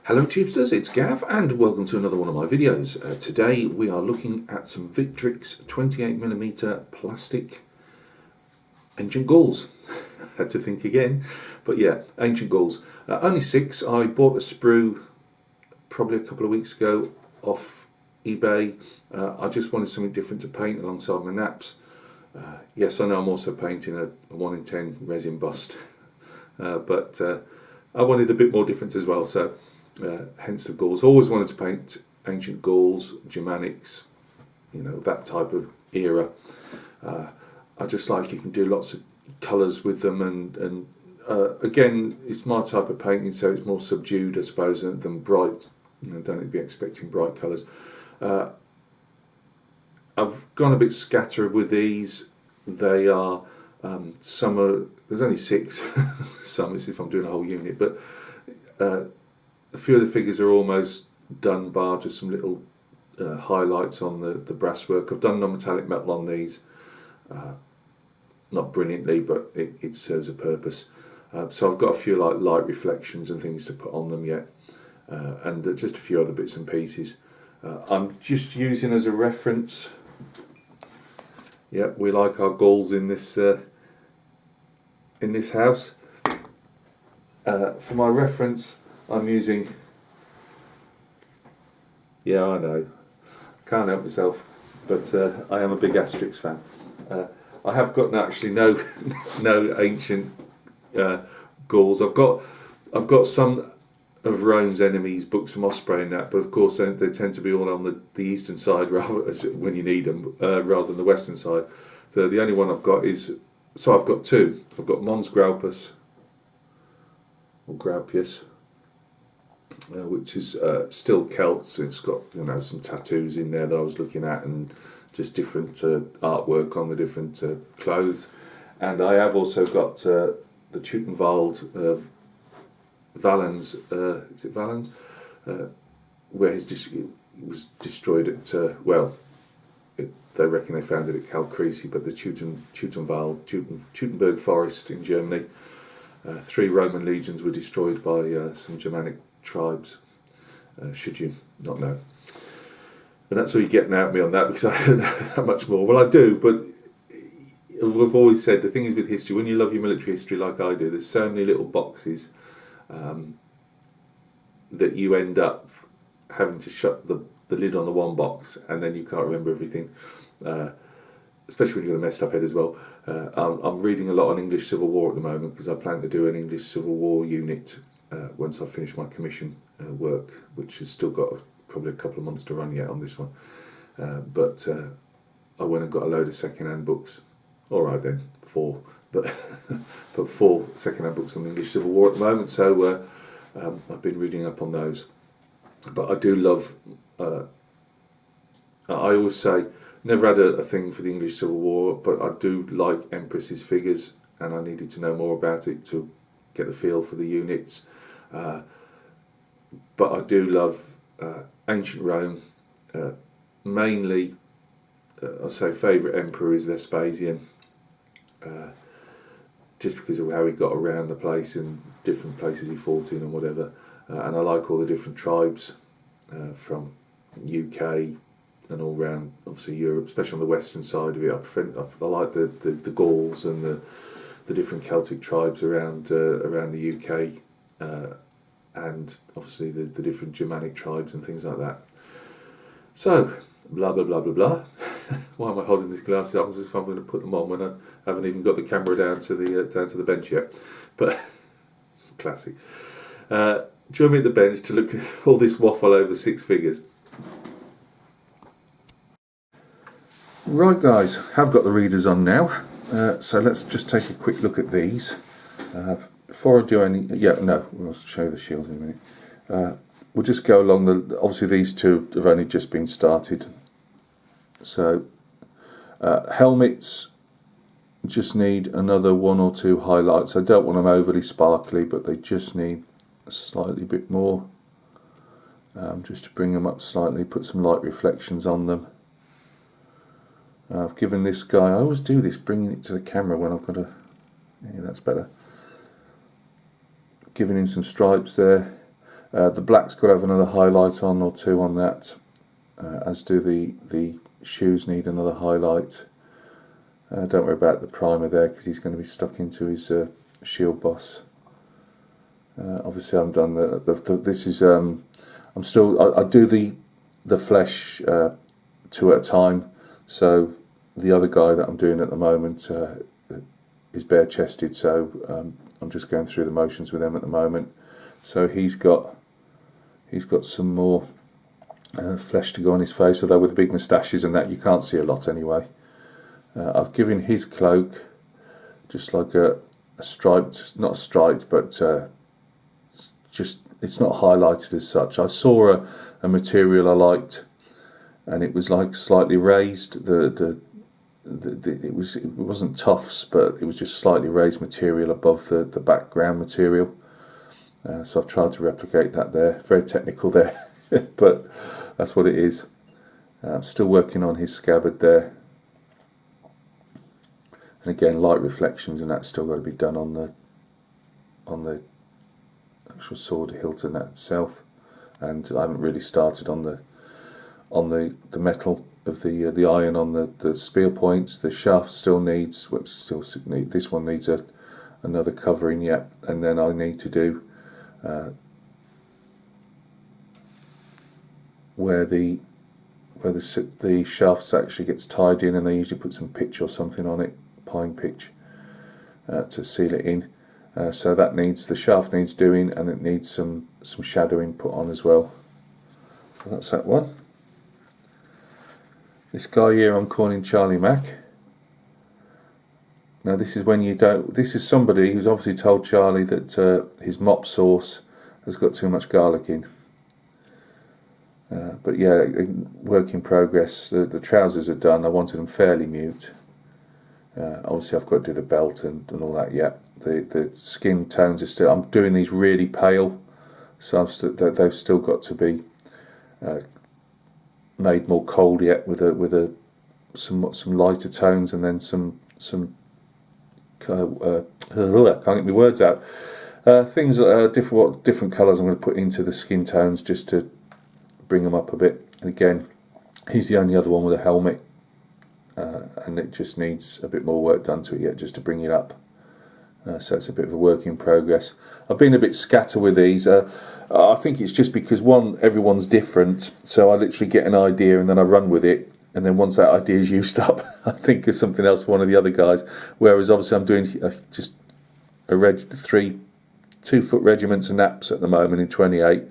Hello Tubesters, it's Gav and welcome to another one of my videos. Today we are looking at some Victrix 28mm plastic ancient Gauls. Had to think again, but yeah, ancient Gauls. Only 6. I bought a sprue probably a couple of weeks ago off eBay. I just wanted something different to paint alongside my naps. Yes, I know I'm also painting a 1 in 10 resin bust, but I wanted a bit more difference as well, so hence the Gauls. Always wanted to paint ancient Gauls, Germanics, you know, that type of era. I just like you can do lots of colours with them, and again, it's my type of painting, so it's more subdued, I suppose, than bright. You know, don't be expecting bright colours. I've gone a bit scattered with these. They are some are. There's only 6. Some is if I'm doing a whole unit, but a few of the figures are almost done, bar just some little highlights on the brasswork. I've done non-metallic metal on these, not brilliantly, but it serves a purpose. So I've got a few like light reflections and things to put on them yet, and just a few other bits and pieces. I'm just using as a reference. Yep, we like our Gauls in this house. For my reference, I'm using. Yeah, I know, can't help myself, but I am a big Asterix fan. I have got actually no ancient Gauls. I've got some of Rome's enemies, books from Osprey and that, but of course they tend to be all on the eastern side rather when you need them, rather than the western side. So the only one I've got is, so I've got 2. I've got Mons Graupus, or Graupius, which is still Celts. It's got, you know, some tattoos in there that I was looking at, and just different artwork on the different clothes. And I have also got the Teutonwald Valens, is it Valens? Where it was destroyed at, they reckon they found it at Calcresi, but the Teutonberg forest in Germany. 3 Roman legions were destroyed by some Germanic tribes, should you not know. And that's all you're getting out of me on that, because I don't know that much more. Well, I do, but I've always said the thing is with history, when you love your military history like I do, there's so many little boxes that you end up having to shut the lid on the one box, and then you can't remember everything, especially when you've got a messed up head as well. I'm reading a lot on English Civil War at the moment, because I plan to do an English Civil War unit once I finish my commission work, which has still got probably a couple of months to run yet on this one. But I went and got a load of second-hand books. All right then, 4, but 4 second-hand books on the English Civil War at the moment. So I've been reading up on those. But I do love. I always say, never had a thing for the English Civil War, but I do like Empress's figures, and I needed to know more about it to get the feel for the units. But I do love ancient Rome. Mainly, I'd say favourite emperor is Vespasian, just because of how he got around the place and different places he fought in and whatever. And I like all the different tribes from UK and all around, obviously Europe, especially on the western side of it. I like the Gauls and the different Celtic tribes around the UK, and obviously the different Germanic tribes and things like that. So, blah blah blah blah blah. Why am I holding these glasses up? As if I'm going to put them on when I haven't even got the camera down to the bench yet. But classic. Join me at the bench to look at all this waffle over 6 figures. Right guys, have got the readers on now, so let's just take a quick look at these. Before I do any, we'll show you the shield in a minute. We'll just go along obviously these 2 have only just been started. So helmets just need another 1 or 2 highlights. I don't want them overly sparkly, but they just need a slightly bit more, just to bring them up slightly, put some light reflections on them. I've given this guy, I always do this, bringing it to the camera when I've got a, yeah, that's better. Giving him some stripes there. The black's got to have another highlight on or two on that, as do the shoes need another highlight. Don't worry about the primer there because he's going to be stuck into his shield boss. Obviously, I haven't done this is I'm still I do the flesh 2 at a time. So the other guy that I'm doing at the moment is bare chested, so I'm just going through the motions with him at the moment. So he's got some more flesh to go on his face, although with the big moustaches and that you can't see a lot anyway. I've given his cloak just like a striped, not striped, but just it's not highlighted as such. I saw a material I liked, and it was like slightly raised. It wasn't tufts, but it was just slightly raised material above the background material. So I've tried to replicate that there. Very technical there, but that's what it is. I'm still working on his scabbard there. And again, light reflections and that's still got to be done on the actual sword hilt and that itself. And I haven't really started on the metal of the iron on the spear points. The shaft still needs, this one needs another covering yet, and then I need to do where the shaft actually gets tied in, and they usually put some pitch or something on it, pine pitch, to seal it in. So that the shaft needs doing, and it needs some shadowing put on as well. So that's that one. This guy here I'm calling Charlie Mac. Now this is when you don't. This is somebody who's obviously told Charlie that his mop sauce has got too much garlic in. But yeah, work in progress. The trousers are done. I wanted them fairly mute. Obviously I've got to do the belt and all that yet. The skin tones are still. I'm doing these really pale, so they've still got to be made more cold yet with some lighter tones, and then some I can't get my words out. Things different colours I'm going to put into the skin tones just to bring them up a bit. And again, he's the only other one with a helmet, and it just needs a bit more work done to it yet just to bring it up. So it's a bit of a work in progress. I've been a bit scatter with these. I think it's just because everyone's different, so I literally get an idea and then I run with it, and then once that idea is used up I think of something else for one of the other guys, whereas obviously I'm doing just 3 2-foot regiments and naps at the moment in 28,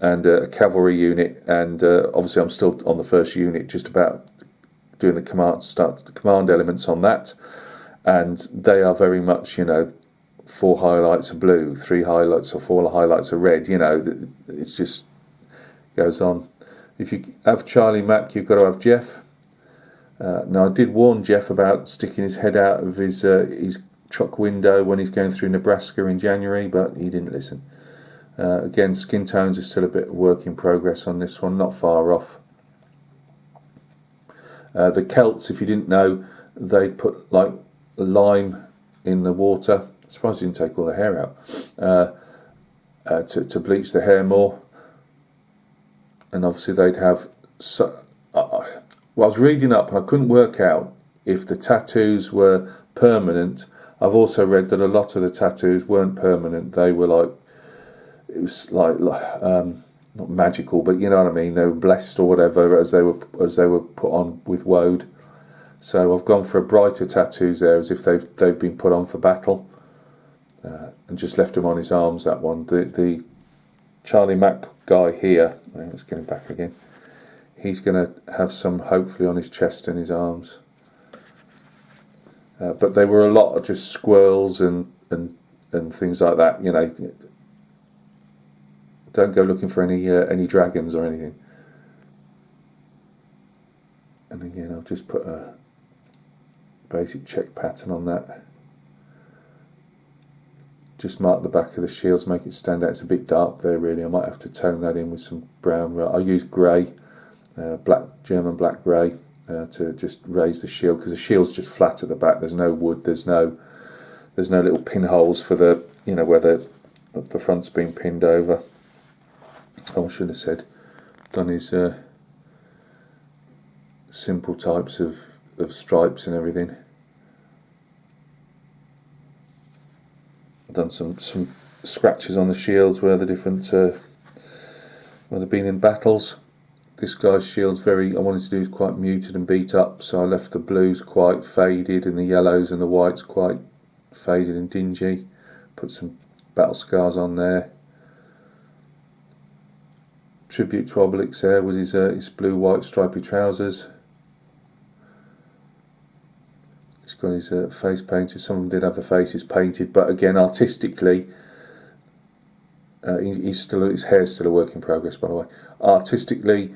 and a cavalry unit, and obviously I'm still on the first unit, just about doing the command elements on that, and they are very much 4 highlights are blue, 3 highlights or 4 highlights are red. It's just goes on. If you have Charlie Mac, you've got to have Jeff. Now I did warn Jeff about sticking his head out of his truck window when he's going through Nebraska in January, but he didn't listen. Again, skin tones are still a bit of work in progress on this one, not far off. The Celts, if you didn't know, they put like lime in the water. I'm surprised he didn't take all the hair out, to bleach the hair more. And obviously they'd have. Well, I was reading up and I couldn't work out if the tattoos were permanent. I've also read that a lot of the tattoos weren't permanent. They were it was not magical, but you know what I mean. They were blessed or whatever as they were put on with woad. So I've gone for a brighter tattoos there, as if they've been put on for battle, and just left him on his arms. That one, the Charlie Mac guy here. Let's get him back again. He's going to have some hopefully on his chest and his arms. But they were a lot of just squirrels and things like that. Don't go looking for any dragons or anything. And again, I'll just put a basic check pattern on that. Just mark the back of the shields, make it stand out. It's a bit dark there, really. I might have to tone that in with some brown. I use grey, German black grey, to just raise the shield, because the shield's just flat at the back. There's no wood. There's no little pinholes for the where the front's been pinned over. oh, I should have said, done his simple types of stripes and everything. I've done some scratches on the shields where the different where they've been in battles. This guy's shield's I wanted to do is quite muted and beat up, so I left the blues quite faded and the yellows and the whites quite faded and dingy. Put some battle scars on there. Tribute to Obelix there with his blue white stripy trousers. He's got his face painted. Some of them did have the faces painted, but again, artistically, his hair's still a work in progress, by the way. Artistically,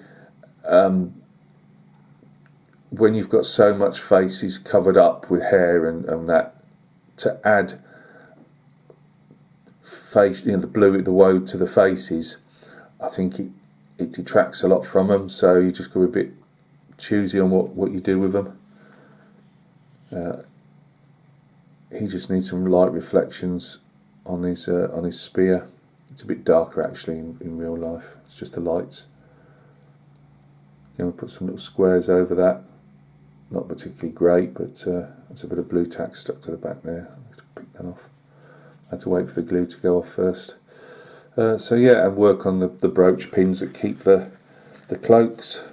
when you've got so much faces covered up with hair and that, to add face, the blue, the woad to the faces, I think it detracts a lot from them. So you just go a bit choosy on what you do with them. He just needs some light reflections on his spear. It's a bit darker actually in real life. It's just the lights. We'll put some little squares over that. Not particularly great, but there's a bit of blue tack stuck to the back there. I have to pick that off. I had to wait for the glue to go off first. So yeah, and work on the brooch pins that keep the cloaks.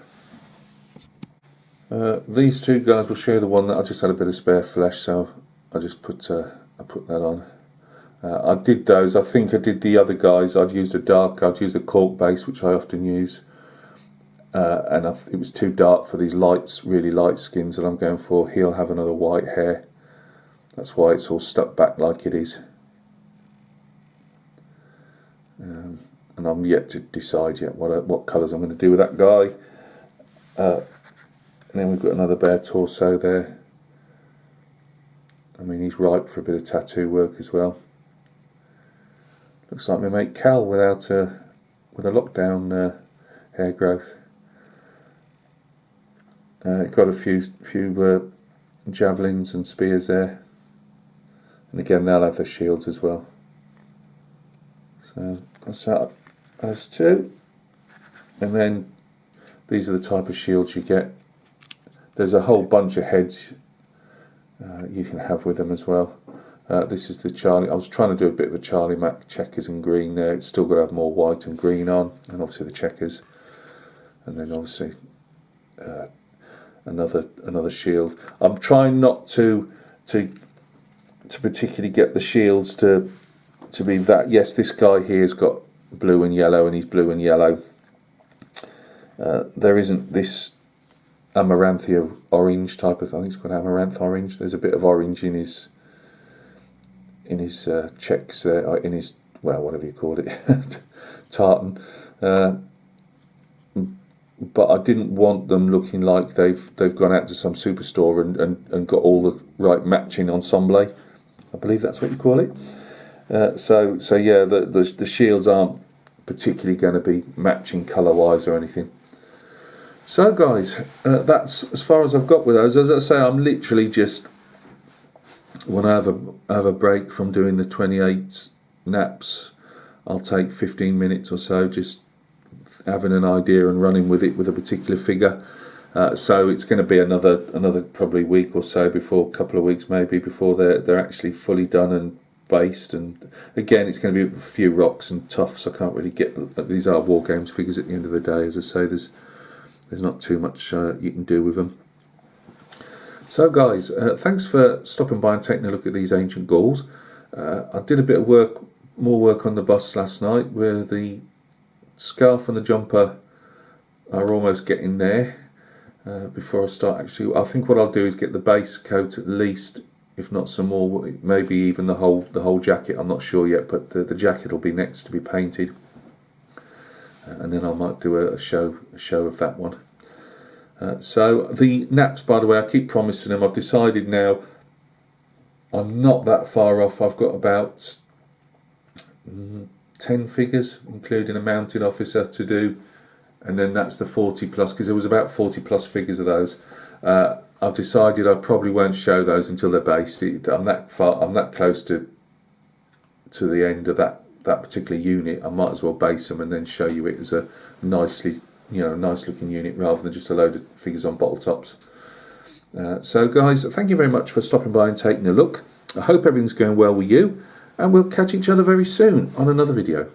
These two guys will show you the one that I just had a bit of spare flesh, so I just put that on. I did those. I think I did the other guys. I'd used I'd used a cork base, which I often use. And it was too dark for these really light skins that I'm going for. He'll have another white hair. That's why it's all stuck back like it is. And I'm yet to decide yet what colours I'm going to do with that guy. And then we've got another bare torso there. I mean, he's ripe for a bit of tattoo work as well. Looks like my mate Cal with a lockdown hair growth. Got a few javelins and spears there, and again they'll have their shields as well. So I'll set up those two, and then these are the type of shields you get. There's a whole bunch of heads you can have with them as well. This is the Charlie. I was trying to do a bit of a Charlie Mac checkers and green there. It's still got to have more white and green on, and obviously the checkers, and then obviously another shield. I'm trying not to particularly get the shields to be that. Yes, this guy here's got blue and yellow, and he's blue and yellow. There isn't this amaranthia orange type of. I think it's called amaranth orange. There's a bit of orange in his checks there, in his, well, whatever you call it, tartan. But I didn't want them looking like they've gone out to some superstore and got all the right matching ensemble. I believe that's what you call it. So yeah, the shields aren't particularly going to be matching colour wise or anything. So guys, that's as far as I've got with those. As I say, I'm literally just, when I have a break from doing the 28 naps, I'll take 15 minutes or so just having an idea and running with it with a particular figure. So it's going to be another probably week or so, before a couple of weeks maybe, before they're actually fully done and based. And again, it's going to be a few rocks and toughs. I can't really get, these are war games figures at the end of the day. As I say, there's not too much you can do with them. So guys, thanks for stopping by and taking a look at these ancient Gauls. I did a bit of more work on the busts last night, where the scarf and the jumper are almost getting there. Before I start, actually, I think what I'll do is get the base coat at least, if not some more, maybe even the whole jacket. I'm not sure yet, but the jacket will be next to be painted, and then I might do a show of that one. So the naps, by the way, I keep promising them. I've decided now I'm not that far off. I've got about 10 figures, including a mounted officer, to do, and then that's the 40 plus, because there was about 40 plus figures of those. I've decided I probably won't show those until they're based. I'm that close to the end of that that particular unit, I might as well base them and then show you it as a nicely, nice looking unit rather than just a load of figures on bottle tops. So guys, thank you very much for stopping by and taking a look. I hope everything's going well with you, and we'll catch each other very soon on another video.